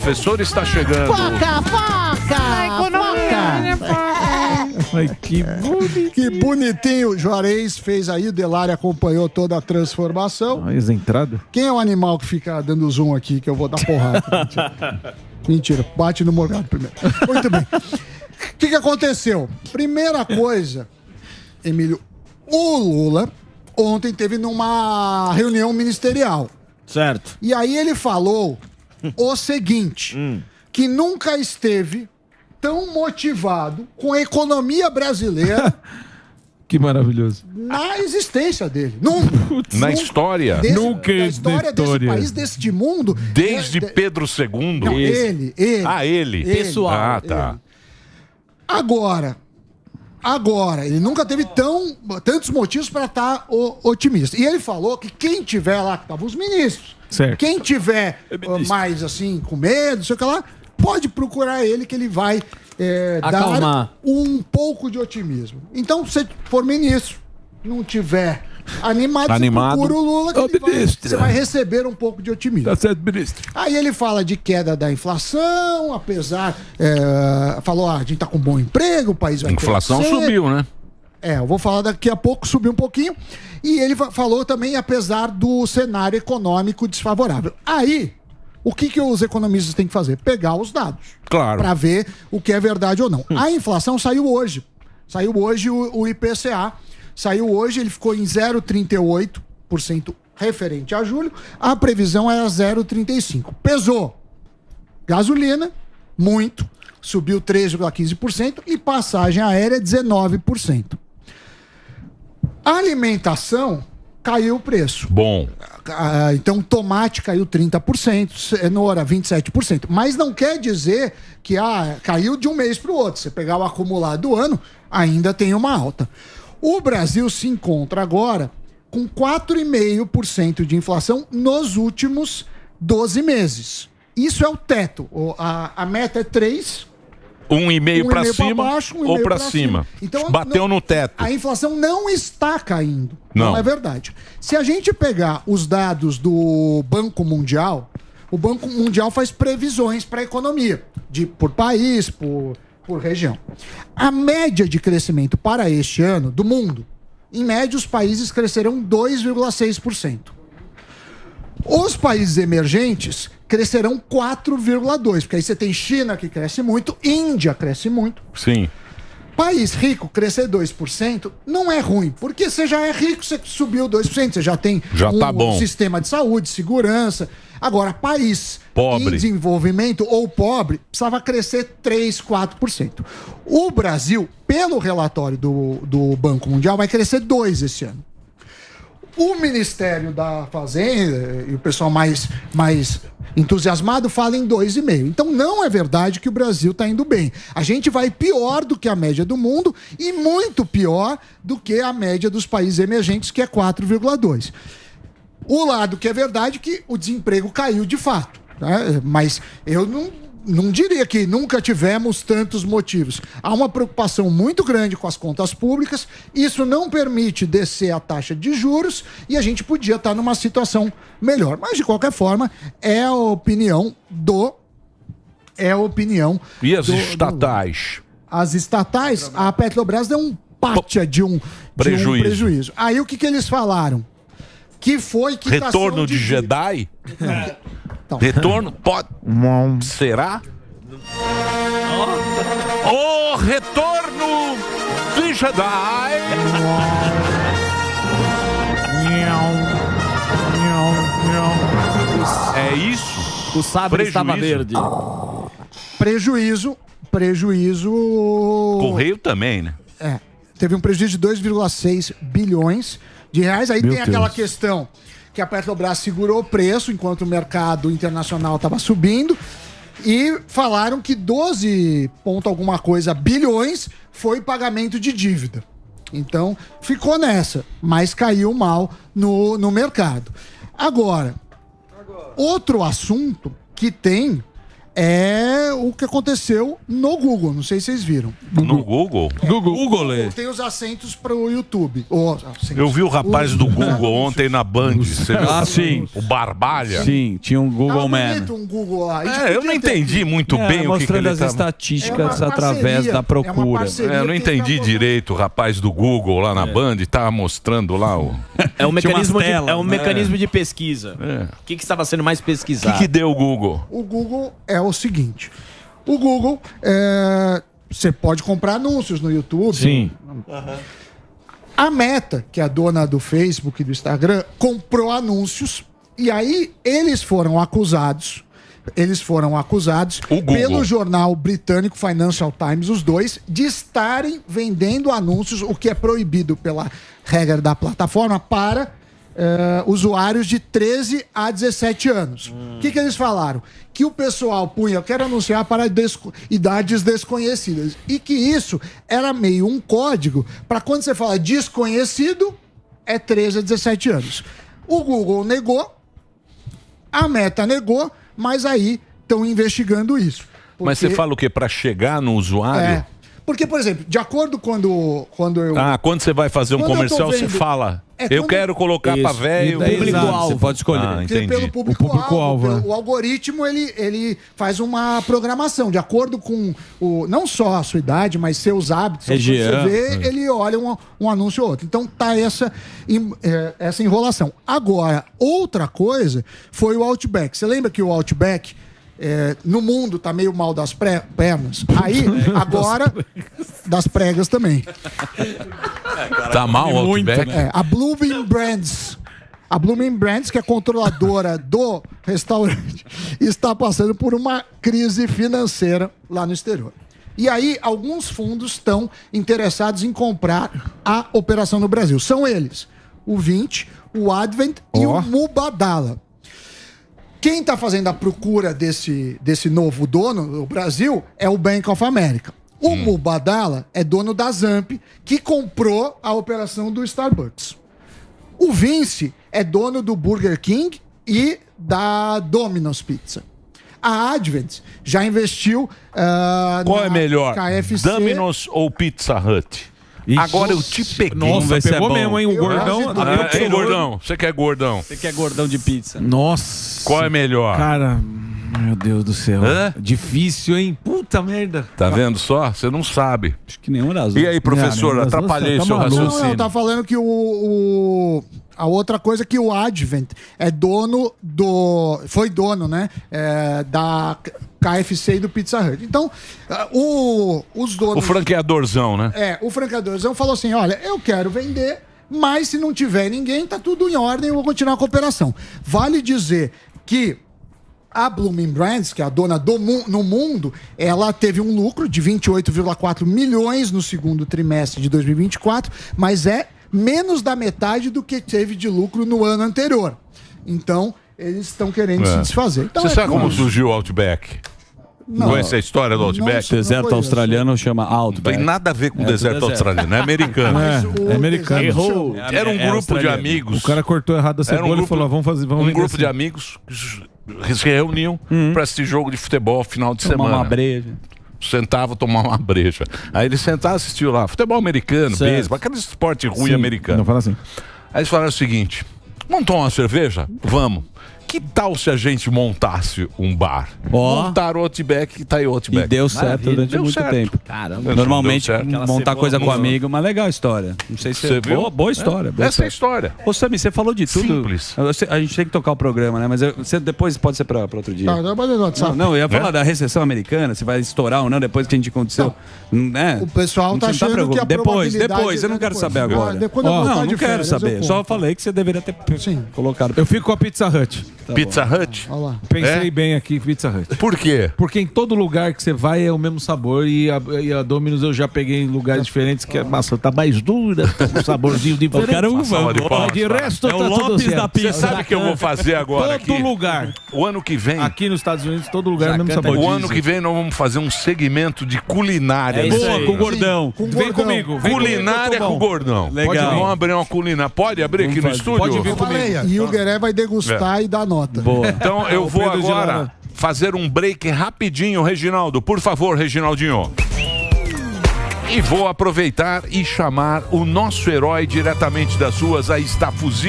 Professor está chegando. Ai, que bonitinho. O Juarez fez aí, o Delari acompanhou toda a transformação. Olha as entradas. Quem é o animal que fica dando zoom aqui, que eu vou dar porrada? Mentira, bate no Morgado primeiro. Muito bem. O que aconteceu? Primeira coisa, Emílio, o Lula ontem teve numa reunião ministerial. Certo. E aí ele falou o seguinte, que nunca esteve tão motivado com a economia brasileira que maravilhoso. na existência dele. Nunca. Na história. Nunca na história desse país, deste mundo. Desde Pedro II. Não, ele. Ah, ele. Pessoal. Ah, tá. Agora, ele nunca teve tantos motivos para estar otimista. E ele falou que quem tiver lá, que estavam os ministros, certo. Quem tiver mais assim, com medo, não sei o que lá, pode procurar ele que ele vai dar um pouco de otimismo. Então, se for ministro, não tiver animado, você procura o Lula que você vai receber um pouco de otimismo. Tá certo, ministro. Aí ele fala de queda da inflação, apesar... falou, a gente tá com bom emprego, o país vai inflação crescer. Subiu, né? Eu vou falar daqui a pouco, subiu um pouquinho. E ele falou também, apesar do cenário econômico desfavorável. Aí, o que os economistas têm que fazer? Pegar os dados. Claro. Para ver o que é verdade ou não. A inflação saiu hoje. Saiu hoje o IPCA. Saiu hoje, ele ficou em 0,38% referente a julho. A previsão era 0,35%. Pesou. Gasolina, muito. Subiu 13,15%. E passagem aérea, 19%. A alimentação caiu o preço. Bom. Então, tomate caiu 30%, cenoura 27%. Mas não quer dizer que caiu de um mês para o outro. Você pegar o acumulado do ano, ainda tem uma alta. O Brasil se encontra agora com 4,5% de inflação nos últimos 12 meses. Isso é o teto. A meta é 3%. 1,5 para cima baixo, ou para cima. Então, bateu no teto. A inflação não está caindo. Não é verdade. Se a gente pegar os dados do Banco Mundial, o Banco Mundial faz previsões para a economia, por país, por região. A média de crescimento para este ano do mundo, em média, os países crescerão 2,6%. Os países emergentes crescerão 4,2%, porque aí você tem China que cresce muito, Índia cresce muito. Sim. País rico crescer 2% não é ruim, porque você já é rico, você subiu 2%, você já tem um sistema de saúde, segurança. Agora, país pobre, em desenvolvimento ou pobre, precisava crescer 3%, 4%. O Brasil, pelo relatório do Banco Mundial, vai crescer 2% esse ano. O Ministério da Fazenda e o pessoal mais entusiasmado fala em 2,5%. Então não é verdade que o Brasil está indo bem. A gente vai pior do que a média do mundo e muito pior do que a média dos países emergentes, que é 4,2%. O lado que é verdade é que o desemprego caiu de fato. Né? Mas eu não diria que nunca tivemos tantos motivos. Há uma preocupação muito grande com as contas públicas, isso não permite descer a taxa de juros e a gente podia estar numa situação melhor. Mas, de qualquer forma, é a opinião do... E as estatais? As estatais, a Petrobras deu um pátia de um prejuízo. Aí o que eles falaram? Que foi retorno de Jedi? Então. Retorno? Pode. Será? O retorno de Jedi. É isso? O sabre estava verde. Prejuízo. Correio também, né? Teve um prejuízo de 2,6 bilhões de reais. Aí tem aquela questão que a Petrobras segurou o preço enquanto o mercado internacional estava subindo e falaram que 12 ponto alguma coisa bilhões foi pagamento de dívida. Então, ficou nessa, mas caiu mal no mercado. Agora, outro assunto que tem é o que aconteceu no Google. Não sei se vocês viram. No Google? Google. Tem os assentos para o YouTube. Eu vi o rapaz do Google ontem na Band. Você viu? Sim. O Barbalha. Sim, tinha um Google Man. Um Google lá. Eu não entendi muito bem o que ele mostrando as estatísticas através da procura. Eu não entendi direito o rapaz do Google lá na Band. Tava mostrando lá o... É um mecanismo de pesquisa. O que estava sendo mais pesquisado? O que deu o Google? O Google é o seguinte. O Google, você pode comprar anúncios no YouTube. Sim. A Meta, que é a dona do Facebook e do Instagram, comprou anúncios e aí eles foram acusados pelo jornal britânico Financial Times, os dois, de estarem vendendo anúncios, o que é proibido pela regra da plataforma, para usuários de 13 a 17 anos. O que eles falaram? Que o pessoal punha, eu quero anunciar para idades desconhecidas. E que isso era meio um código para quando você fala desconhecido, é 13 a 17 anos. O Google negou, a Meta negou, mas aí estão investigando isso. Mas você fala o quê? Para chegar no usuário? Porque, por exemplo, de acordo quando eu... quando você vai fazer um comercial, você fala... Eu quero colocar para velho... Público-alvo. Você pode escolher. Entendi. Pelo público-alvo. O algoritmo, ele faz uma programação. De acordo com não só a sua idade, mas seus hábitos. Região. Você vê, ele olha um anúncio ou outro. Então tá essa enrolação. Agora, outra coisa foi o Outback. Você lembra que o Outback... no mundo tá meio mal das pernas. Aí, agora, das pregas também. Tá mal o Outback? A Blooming Brands. A Blooming Brands, que é controladora do restaurante, está passando por uma crise financeira lá no exterior. E aí, alguns fundos estão interessados em comprar a operação no Brasil. São eles: o 20, o Advent e o Mubadala. Quem está fazendo a procura desse novo dono no Brasil é o Bank of America. O Mubadala é dono da Zamp, que comprou a operação do Starbucks. O Vinci é dono do Burger King e da Domino's Pizza. A Advent já investiu Qual é melhor, KFC, Domino's ou Pizza Hut? Agora eu te peguei. Nossa, pegou mesmo, hein? O gordão. Ei, gordão, você quer gordão? Você quer gordão de pizza? Nossa. Qual é melhor? Cara, meu Deus do céu. Difícil, hein? Puta merda. Tá vendo só? Você não sabe. Acho que nenhum das E aí, professor, atrapalhei seu raciocínio. Não, tá falando que a outra coisa é que o Advent é dono foi dono, né? Da KFC e do Pizza Hut. Então, os donos... O franqueadorzão, né? O franqueadorzão falou assim, olha, eu quero vender, mas se não tiver ninguém, tá tudo em ordem, eu vou continuar com a operação. Vale dizer que a Blooming Brands, que é a dona no mundo, ela teve um lucro de 28,4 milhões no segundo trimestre de 2024, mas é menos da metade do que teve de lucro no ano anterior. Então, eles estão querendo se desfazer. Então, você sabe como surgiu o Outback? Não. Conhece a história do Outback? O deserto australiano chama Não Outback. tem nada a ver com o deserto australiano, é americano. É americano. Errou. Era um grupo de amigos. O cara cortou errado a cebola e falou, vamos um grupo de amigos que se reuniam para assistir jogo de futebol final de semana. Uma breja. Sentava tomar uma breja. Aí eles sentavam e assistiam lá. Futebol americano, beisebol, aquele esporte ruim americano. Não fala assim. Aí eles falaram o seguinte: vamos tomar uma cerveja? Vamos. Que tal se a gente montasse um bar? Montaram o Outback, tá aí o Outback. E deu certo durante muito tempo. Caramba. Normalmente, montar coisa com amigo, mas legal a história. Não sei se você viu. Boa história. Essa é a história. Ô, Sami, você falou de tudo. Simples. A gente tem que tocar o programa, né? Mas você depois pode ser pra outro dia. Não, eu ia falar da recessão americana, se vai estourar ou não, depois que a gente aconteceu. Né? O pessoal tá achando que a Depois, eu não quero saber agora. Não quero saber. Só falei que você deveria ter colocado. Eu fico com a Pizza Hut. Tá Pizza bom. Hut? Pensei bem aqui, Pizza Hut. Por quê? Porque em todo lugar que você vai é o mesmo sabor e a Domino's eu já peguei em lugares diferentes que a massa tá mais dura, tá com um saborzinho diferente. De resto tá tudo certo. Você sabe o que eu vou fazer agora aqui? Todo lugar. O ano que vem... Aqui nos Estados Unidos, todo lugar é o mesmo sabor. O ano que vem nós vamos fazer um segmento de culinária. Boa, com o gordão. Vem comigo. Culinária com o gordão. Legal. Vamos abrir uma culinária. Pode abrir aqui no estúdio? Pode vir comigo. E o Gueré vai degustar e dar nota. Boa. Então eu vou agora fazer um break rapidinho, Reginaldo. Por favor, Reginaldinho. E vou aproveitar e chamar o nosso herói diretamente das ruas. Aí está Fuzil.